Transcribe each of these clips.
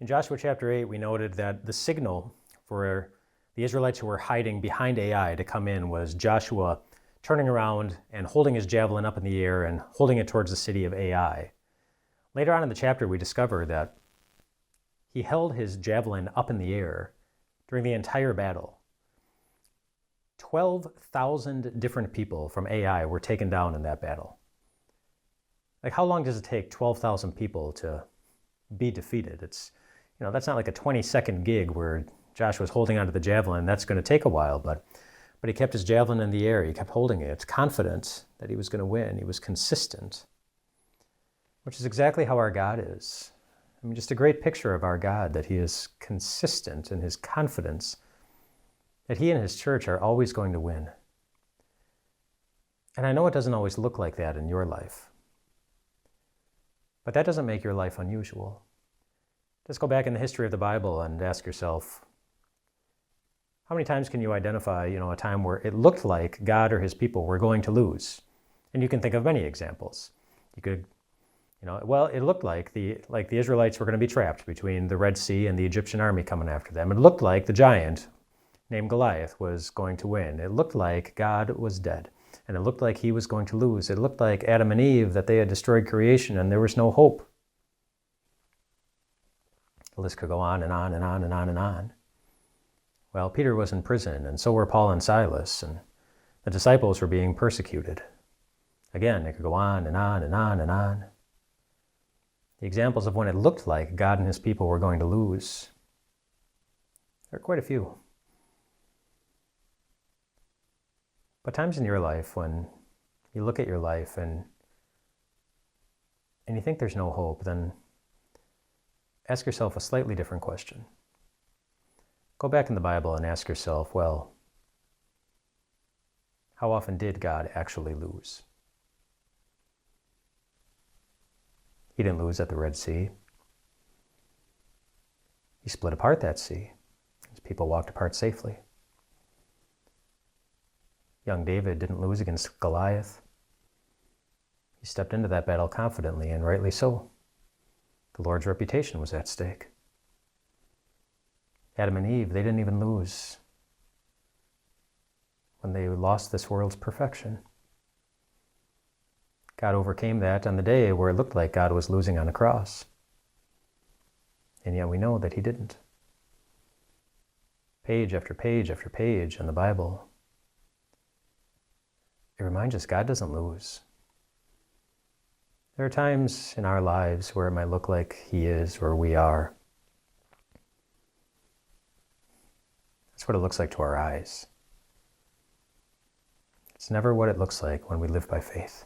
In Joshua chapter 8, we noted that the signal for the Israelites who were hiding behind Ai to come in was Joshua turning around and holding his javelin up in the air and holding it towards the city of Ai. Later on in the chapter, we discover that he held his javelin up in the air during the entire battle. 12,000 different people from Ai were taken down in that battle. Like, how long does it take 12,000 people to be defeated? That's not like a 20-second gig where Joshua's holding onto the javelin. That's going to take a while, but he kept his javelin in the air. He kept holding it, confident that he was going to win. He was consistent, which is exactly how our God is. I mean, just a great picture of our God, that he is consistent in his confidence that he and his church are always going to win. And I know it doesn't always look like that in your life, but that doesn't make your life unusual. Just go back in the history of the Bible and ask yourself, how many times can you identify, a time where it looked like God or his people were going to lose? And you can think of many examples. You could, it looked like the Israelites were going to be trapped between the Red Sea and the Egyptian army coming after them. It looked like the giant named Goliath was going to win. It looked like God was dead, and it looked like he was going to lose. It looked like Adam and Eve, that they had destroyed creation and there was no hope. The list could go on and on and on and on and on. Well, Peter was in prison, and so were Paul and Silas, and the disciples were being persecuted. Again, it could go on and on and on and on. The examples of when it looked like God and his people were going to lose, there are quite a few. But times in your life when you look at your life and you think there's no hope, then ask yourself a slightly different question. Go back in the Bible and ask yourself, well, how often did God actually lose? He didn't lose at the Red Sea. He split apart that sea. His people walked apart safely. Young David didn't lose against Goliath. He stepped into that battle confidently, and rightly so. The Lord's reputation was at stake. Adam and Eve, they didn't even lose when they lost this world's perfection. God overcame that on the day where it looked like God was losing on the cross. And yet we know that he didn't. Page after page after page in the Bible, it reminds us God doesn't lose. There are times in our lives where it might look like he is or we are. That's what it looks like to our eyes. It's never what it looks like when we live by faith.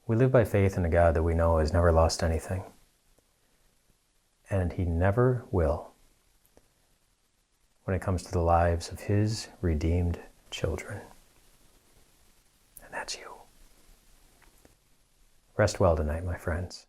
We live by faith in a God that we know has never lost anything. And he never will when it comes to the lives of his redeemed children. And that's you. Rest well tonight, my friends.